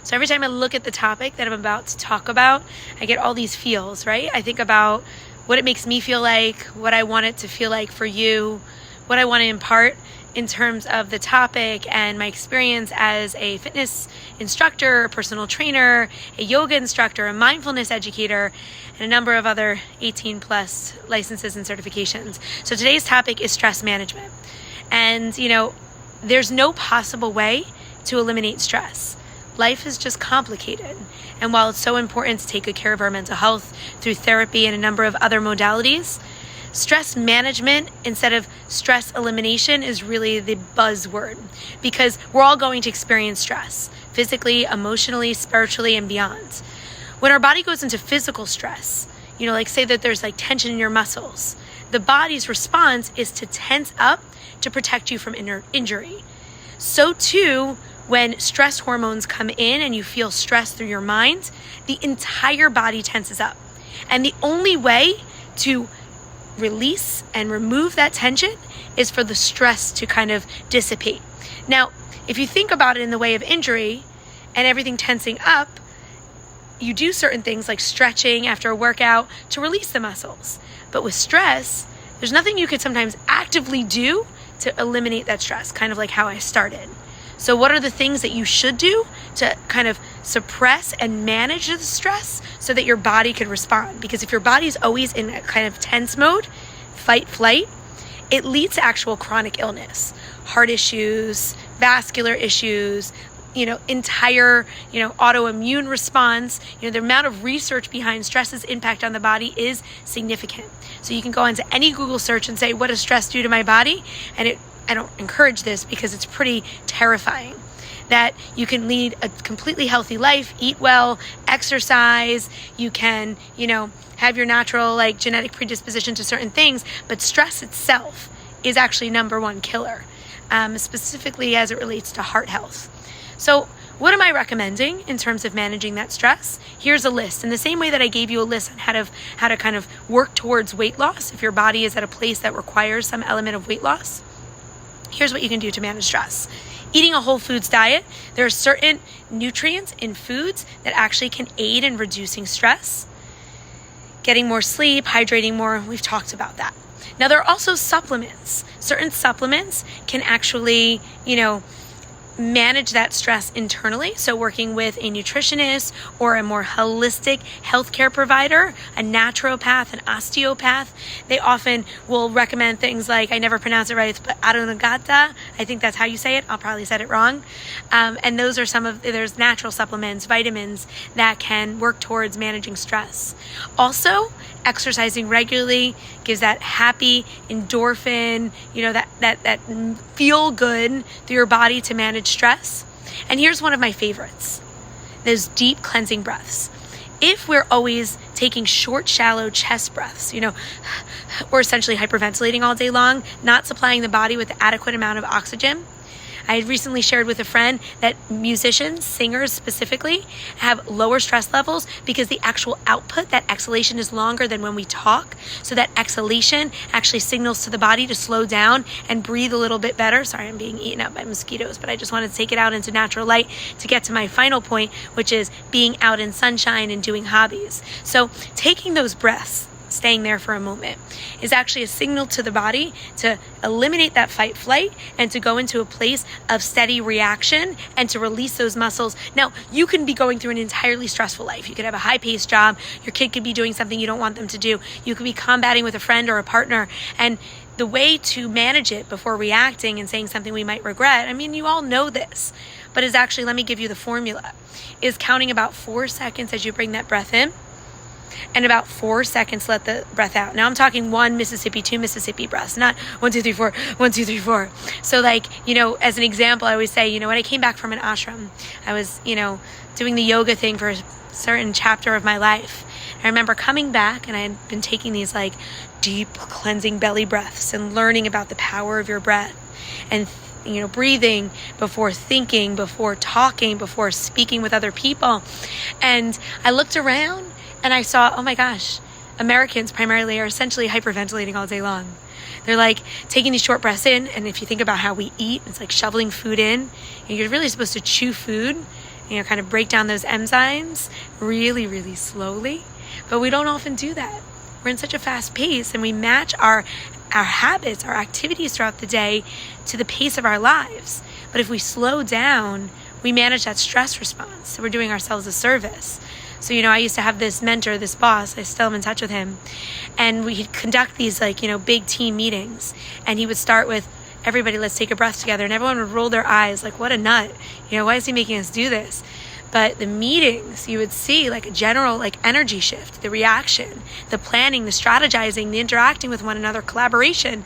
So every time I look at the topic that I'm about to talk about, I get all these feels, right? I think about what it makes me feel like, what I want it to feel like for you, what I want to impart in terms of the topic and my experience as a fitness instructor, a personal trainer, a yoga instructor, a mindfulness educator, and a number of other 18 plus licenses and certifications. So today's topic is stress management. And, there's no possible way to eliminate stress. Life is just complicated. And while it's so important to take good care of our mental health through therapy and a number of other modalities, stress management instead of stress elimination is really the buzzword, because we're all going to experience stress physically, emotionally, spiritually, and beyond. When our body goes into physical stress, like say that there's like tension in your muscles, the body's response is to tense up to protect you from injury. So too, when stress hormones come in and you feel stress through your mind, the entire body tenses up. And the only way to release and remove that tension is for the stress to kind of dissipate. Now, if you think about it in the way of injury and everything tensing up, you do certain things like stretching after a workout to release the muscles. But with stress, there's nothing you could sometimes actively do to eliminate that stress, kind of like how I started. So what are the things that you should do to kind of suppress and manage the stress so that your body could respond? Because if your body's always in a kind of tense mode, fight, flight, it leads to actual chronic illness, heart issues, vascular issues, entire, autoimmune response. The amount of research behind stress's impact on the body is significant. So you can go into any Google search and say, what does stress do to my body? And I don't encourage this because it's pretty terrifying. That you can lead a completely healthy life, eat well, exercise, you can, have your natural genetic predisposition to certain things, but stress itself is actually number one killer, specifically as it relates to heart health. So what am I recommending in terms of managing that stress? Here's a list. In the same way that I gave you a list on how to kind of work towards weight loss, if your body is at a place that requires some element of weight loss, here's what you can do to manage stress. Eating a whole foods diet, there are certain nutrients in foods that actually can aid in reducing stress. Getting more sleep, hydrating more, we've talked about that. Now there are also supplements. Certain supplements can actually, manage that stress internally. So working with a nutritionist or a more holistic healthcare provider, a naturopath, an osteopath, they often will recommend things like, I never pronounce it right, but Arunagata, I think that's how you say it. I'll probably said it wrong. And those are there's natural supplements, vitamins that can work towards managing stress. Also, exercising regularly gives that happy endorphin, that feel good through your body to manage stress. And here's one of my favorites, those deep cleansing breaths. If we're always taking short, shallow chest breaths, or essentially hyperventilating all day long, not supplying the body with the adequate amount of oxygen. I had recently shared with a friend that musicians, singers specifically, have lower stress levels because the actual output, that exhalation, is longer than when we talk. So that exhalation actually signals to the body to slow down and breathe a little bit better. Sorry, I'm being eaten up by mosquitoes, but I just wanted to take it out into natural light to get to my final point, which is being out in sunshine and doing hobbies. So taking those breaths, staying there for a moment, is actually a signal to the body to eliminate that fight flight and to go into a place of steady reaction and to release those muscles. Now, you can be going through an entirely stressful life. You could have a high-paced job. Your kid could be doing something you don't want them to do. You could be combating with a friend or a partner. And the way to manage it before reacting and saying something we might regret, you all know this, but is actually, let me give you the formula, is counting about 4 seconds as you bring that breath in, and about 4 seconds let the breath out. Now I'm talking 1 Mississippi, 2 Mississippi breaths, not 1, 2, 3, 4, 1, 2, 3, 4. So as an example, I always say, when I came back from an ashram, I was, doing the yoga thing for a certain chapter of my life. I remember coming back and I had been taking these deep cleansing belly breaths and learning about the power of your breath and breathing before thinking, before talking, before speaking with other people. And I looked around and I saw, oh my gosh, Americans primarily are essentially hyperventilating all day long. They're taking these short breaths in, and if you think about how we eat, it's like shoveling food in. You're really supposed to chew food kind of break down those enzymes really, really slowly. But we don't often do that. We're in such a fast pace, and we match our habits, our activities throughout the day to the pace of our lives. But if we slow down, we manage that stress response. So we're doing ourselves a service. So, I used to have this mentor, this boss, I still am in touch with him, and we'd conduct these big team meetings, and he would start with, everybody, let's take a breath together, and everyone would roll their eyes like, what a nut, why is he making us do this? But the meetings, you would see a general energy shift, the reaction, the planning, the strategizing, the interacting with one another, collaboration,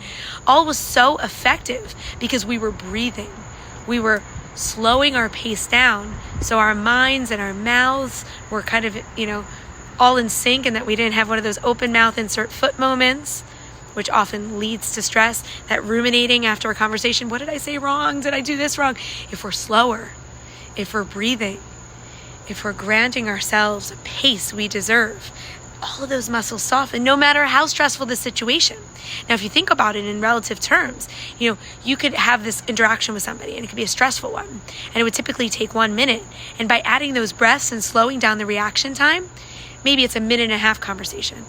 all was so effective because we were breathing. We were slowing our pace down so our minds and our mouths were kind of, all in sync, and that we didn't have one of those open mouth insert foot moments, which often leads to stress, that ruminating after a conversation, what did I say wrong? Did I do this wrong? If we're slower, if we're breathing, if we're granting ourselves a pace we deserve, all of those muscles soften, no matter how stressful the situation. Now, if you think about it in relative terms, you could have this interaction with somebody, and it could be a stressful one, and it would typically take 1 minute. And by adding those breaths and slowing down the reaction time, maybe it's a 1.5 minute conversation.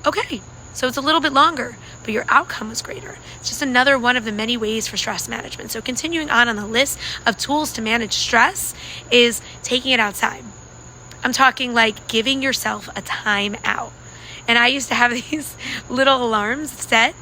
Okay, so it's a little bit longer, but your outcome was greater. It's just another one of the many ways for stress management. So continuing on the list of tools to manage stress is taking it outside. I'm talking giving yourself a time out. And I used to have these little alarms set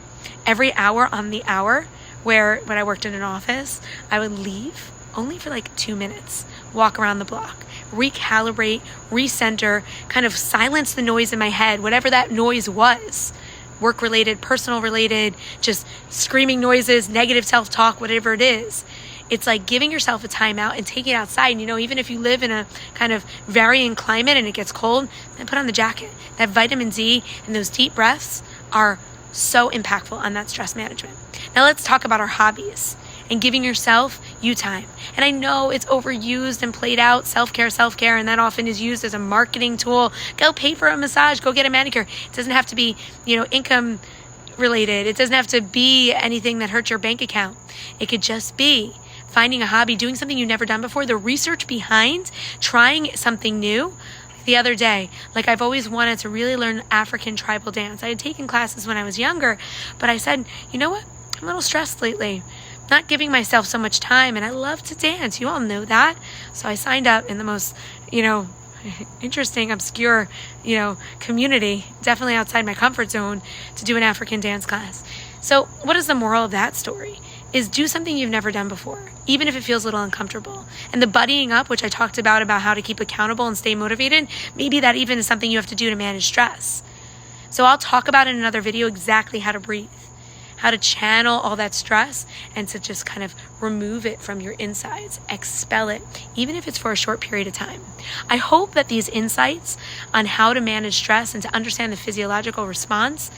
every hour on the hour, where when I worked in an office, I would leave only for 2 minutes, walk around the block, recalibrate, recenter, kind of silence the noise in my head, whatever that noise was, work-related, personal-related, just screaming noises, negative self-talk, whatever it is. It's giving yourself a timeout and taking it outside. And, even if you live in a kind of varying climate and it gets cold, then put on the jacket. That vitamin D and those deep breaths are so impactful on that stress management. Now let's talk about our hobbies and giving yourself you time. And I know it's overused and played out, self-care, and that often is used as a marketing tool. Go pay for a massage, go get a manicure. It doesn't have to be, income related. It doesn't have to be anything that hurts your bank account. It could just be finding a hobby, doing something you've never done before, the research behind trying something new. The other day, I've always wanted to really learn African tribal dance. I had taken classes when I was younger, but I said, you know what? I'm a little stressed lately. Not giving myself so much time, and I love to dance. You all know that. So I signed up in the most, interesting, obscure, community, definitely outside my comfort zone, to do an African dance class. So what is the moral of that story? Is do something you've never done before, even if it feels a little uncomfortable. And the buddying up, which I talked about how to keep accountable and stay motivated, maybe that even is something you have to do to manage stress. So I'll talk about in another video exactly how to breathe, how to channel all that stress, and to just kind of remove it from your insides, expel it, even if it's for a short period of time. I hope that these insights on how to manage stress and to understand the physiological response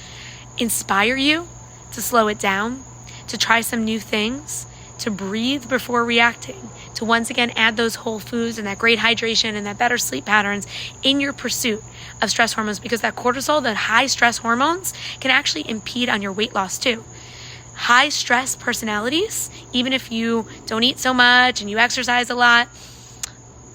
inspire you to slow it down, to try some new things, to breathe before reacting, to once again add those whole foods and that great hydration and that better sleep patterns in your pursuit of stress hormones, because that cortisol, the high stress hormones, can actually impede on your weight loss too. High stress personalities, even if you don't eat so much and you exercise a lot,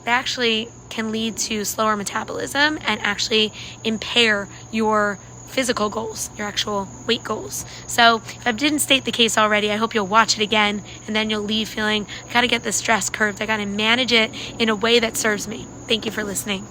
they actually can lead to slower metabolism and actually impair your physical goals, your actual weight goals. So if I didn't state the case already, I hope you'll watch it again, and then you'll leave feeling, I got to get the stress curved. I got to manage it in a way that serves me. Thank you for listening.